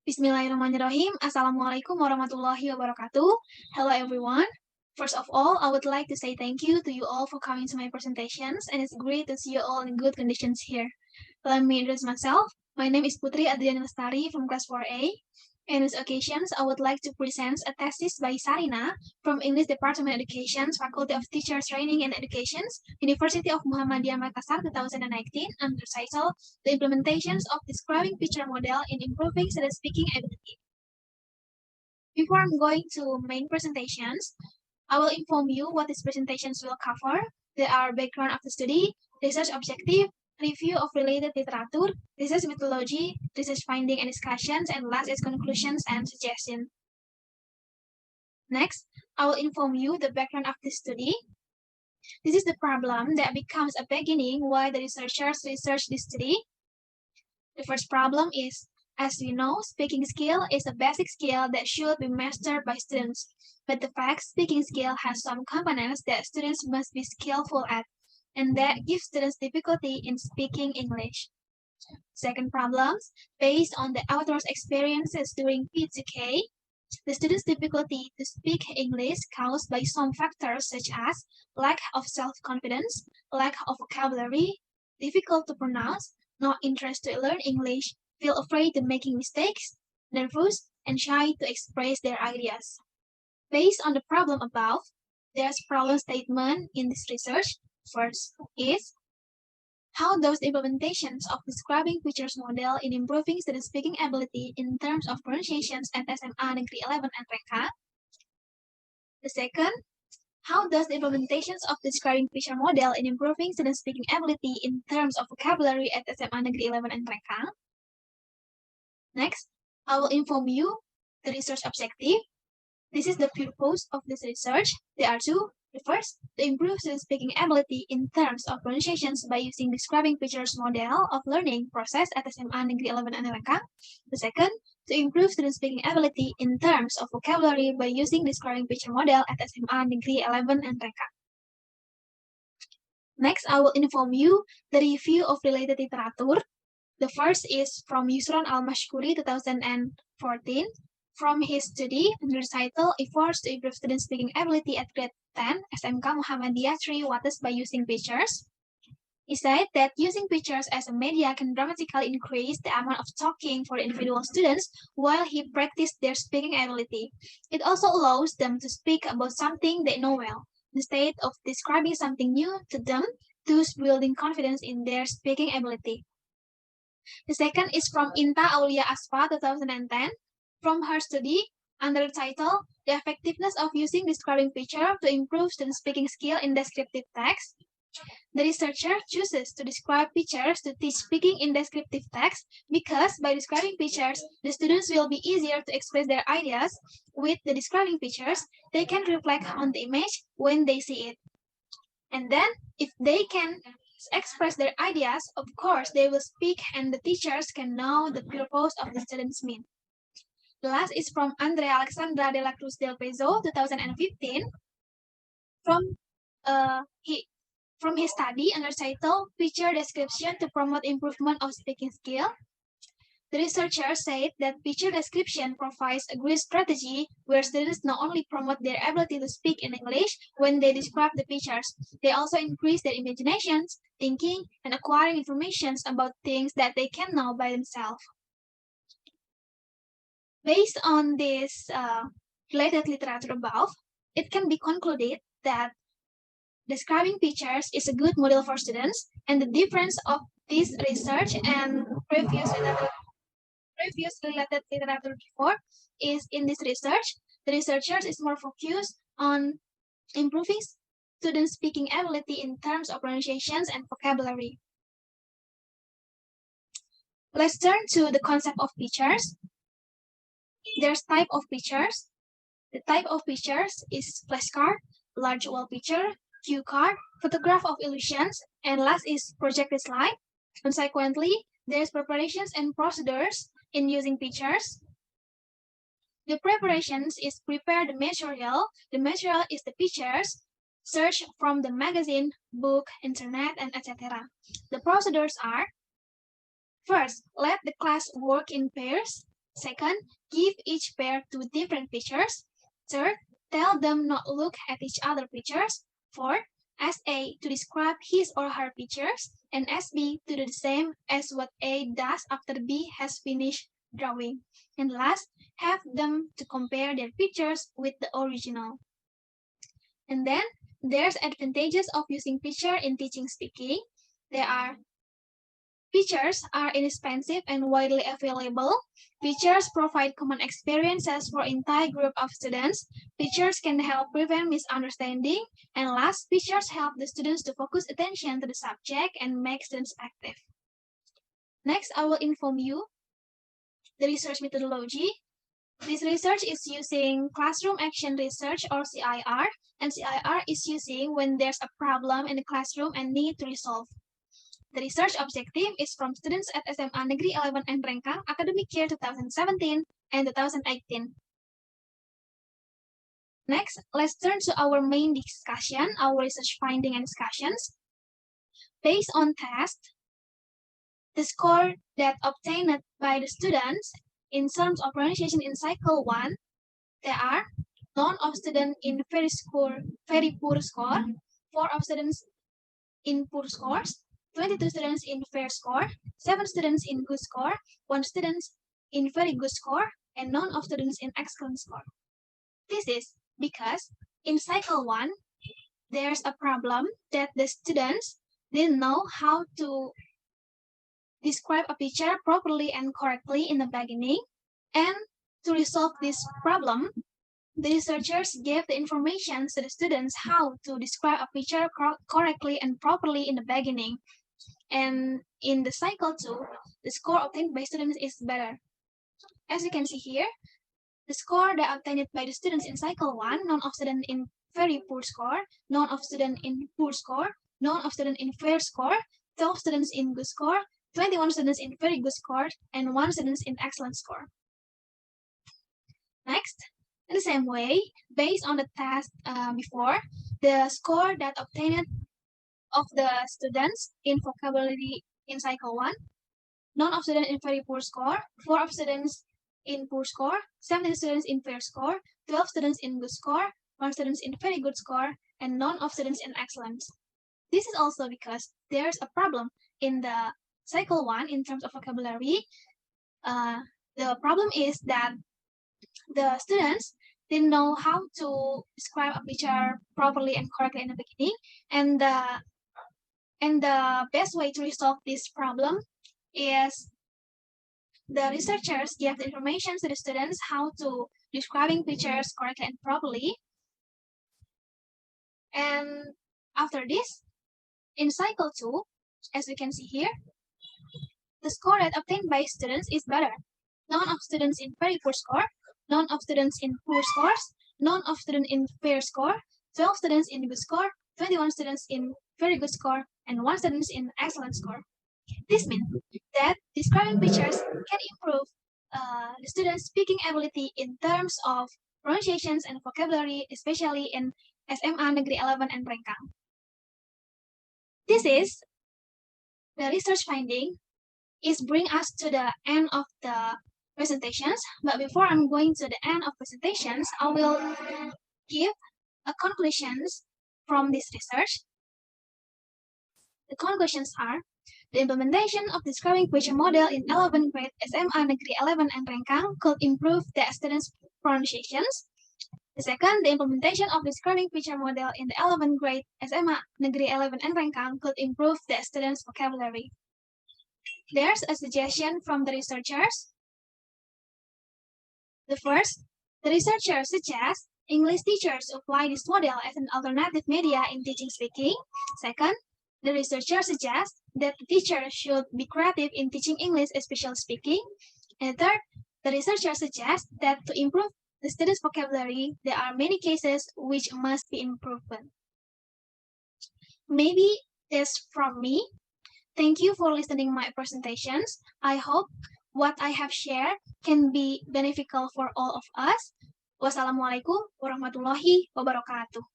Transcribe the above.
Bismillahirrahmanirrahim. Assalamualaikum warahmatullahi wabarakatuh. Hello everyone. First of all, I would like to say thank you to you all for coming to my presentations, and it's great to see you all in good conditions here. Let me introduce myself. My name is Putri Adriani Lestari from class 4A. In this occasion, I would like to present a thesis by Sarina from English Department of Education, Faculty of Teachers Training and Education, University of Muhammadiyah Makassar 2019, under the title The Implementations of Describing Picture Model in Improving Student Speaking Ability. Before I'm going to main presentations, I will inform you what these presentations will cover. They are background of the study, research objective, review of related literature, research methodology, research finding and discussions, and last is conclusions and suggestions. Next, I will inform you the background of this study. This is the problem that becomes a beginning why the researchers research this study. The first problem is, as we know, speaking skill is a basic skill that should be mastered by students. But the fact speaking skill has some components that students must be skillful at, and that gives students difficulty in speaking English. Second problem, based on the author's experiences during P2K, the students' difficulty to speak English caused by some factors such as lack of self-confidence, lack of vocabulary, difficult to pronounce, no interest to learn English, feel afraid of making mistakes, nervous, and shy to express their ideas. Based on the problem above, there's problem statement in this research. First is, how does the implementations of describing pictures model in improving student speaking ability in terms of pronunciations at SMA Negeri 11 and Reka? The second, how does the implementations of describing picture model in improving student speaking ability in terms of vocabulary at SMA Negeri 11 and Reka? Next, I will inform you the research objective. This is the purpose of this research. There are two. The first, to improve student speaking ability in terms of pronunciations by using describing pictures model of learning process at SMA Negeri 11 and Reka. The second, to improve student speaking ability in terms of vocabulary by using describing picture model at SMA Negeri 11 and Reka. Next, I will inform you the review of related literature. The first is from Yusron Al-Mashkuri 2014. From his study under the title Efforts to Improve Student Speaking Ability at Grade 10, SMK Muhammadiyah 3 Waters by Using Pictures. He said that using pictures as a media can dramatically increase the amount of talking for individual students while he practiced their speaking ability. It also allows them to speak about something they know well, instead of describing something new to them, thus building confidence in their speaking ability. The second is from Inta Aulia Asfa 2010. From her study, under the title, The Effectiveness of Using Describing Picture to Improve Student Speaking Skill in Descriptive Text, the researcher chooses to describe pictures to teach speaking in descriptive text because by describing pictures, the students will be easier to express their ideas. With the describing pictures, they can reflect on the image when they see it. And then, if they can express their ideas, of course, they will speak and the teachers can know the purpose of the students' mean. The last is from Andrea Alexandra de la Cruz del Pezo, 2015. From his study under title Picture Description to Promote Improvement of Speaking Skill, the researcher said that picture description provides a great strategy where students not only promote their ability to speak in English when they describe the pictures, they also increase their imaginations, thinking, and acquiring information about things that they can know by themselves. Based on this related literature above, it can be concluded that describing pictures is a good model for students, and the difference of this research and previous related literature before is in this research, the researchers is more focused on improving student speaking ability in terms of pronunciations and vocabulary. Let's turn to the concept of pictures. There's type of pictures. The type of pictures is flashcard, large wall picture, cue card, photograph of illusions, and last is projected slide. Consequently, there's preparations and procedures in using pictures. The preparations is prepare the material. The material is the pictures, search from the magazine, book, internet, and etc. The procedures are, first, let the class work in pairs. Second, give each pair 2 different pictures. Third, tell them not look at each other pictures. Fourth, ask A to describe his or her pictures, and ask B to do the same as what A does after B has finished drawing. And last, have them to compare their pictures with the original. And then, there's advantages of using picture in teaching speaking. Pictures are inexpensive and widely available. Pictures provide common experiences for entire group of students. Pictures can help prevent misunderstanding. And last, pictures help the students to focus attention to the subject and make students active. Next, I will inform you the research methodology. This research is using classroom action research or CIR, and CIR is using when there's a problem in the classroom and need to resolve. The research objective is from students at SMA Negeri 11 and Rengkang academic year 2017 and 2018. Next, let's turn to our main discussion, our research finding and discussions. Based on test, the score that obtained by the students in terms of pronunciation in cycle 1, there are none of students in very poor score, 4 of students in poor scores, 22 students in fair score, 7 students in good score, 1 student in very good score, and none of students in excellent score. This is because in cycle 1, there's a problem that the students didn't know how to describe a picture properly and correctly in the beginning. And to resolve this problem, the researchers gave the information to the students how to describe a picture correctly and properly in the beginning. And in the cycle 2, the score obtained by students is better. As you can see here, the score that obtained by the students in cycle 1, none of students in very poor score, none of students in poor score, none of students in fair score, 12 students in good score, 21 students in very good score, and 1 student in excellent score. Next, in the same way, based on the test before, the score that obtained of the students in vocabulary in cycle 1, none of students in very poor score, 4 of students in poor score, 17 students in fair score, 12 students in good score, 1 student in very good score, and none of students in excellent. This is also because there's a problem in the cycle 1 in terms of vocabulary. The problem is that the students didn't know how to describe a picture properly and correctly in the beginning, and the best way to resolve this problem is the researchers give the information to the students how to describing pictures correctly and properly. And after this, in cycle 2, as we can see here, the score that obtained by students is better. None of students in very poor score, none of students in poor scores, none of students in fair score, 12 students in good score, 21 students in very good score, and 1 student in excellent score. This means that describing pictures can improve the students' speaking ability in terms of pronunciations and vocabulary, especially in SMA Negeri 11 and Rengkang. This is the research finding. Is bring us to the end of the presentations. But before I'm going to the end of presentations, I will give a conclusions from this research. The conclusions are: the implementation of describing picture model in 11th grade SMA Negeri 11 and Rengkang could improve the students' pronunciations. The second, the implementation of describing picture model in the 11th grade SMA Negeri 11 and Rengkang could improve the students' vocabulary. There's a suggestion from the researchers. The first, the researchers suggest English teachers apply this model as an alternative media in teaching speaking. Second, the researchers suggest that the teacher should be creative in teaching English, especially speaking. And third, the researchers suggest that to improve the students' vocabulary, there are many cases which must be improved. Maybe that's from me. Thank you for listening my presentations. I hope what I have shared can be beneficial for all of us. Wassalamualaikum warahmatullahi wabarakatuh.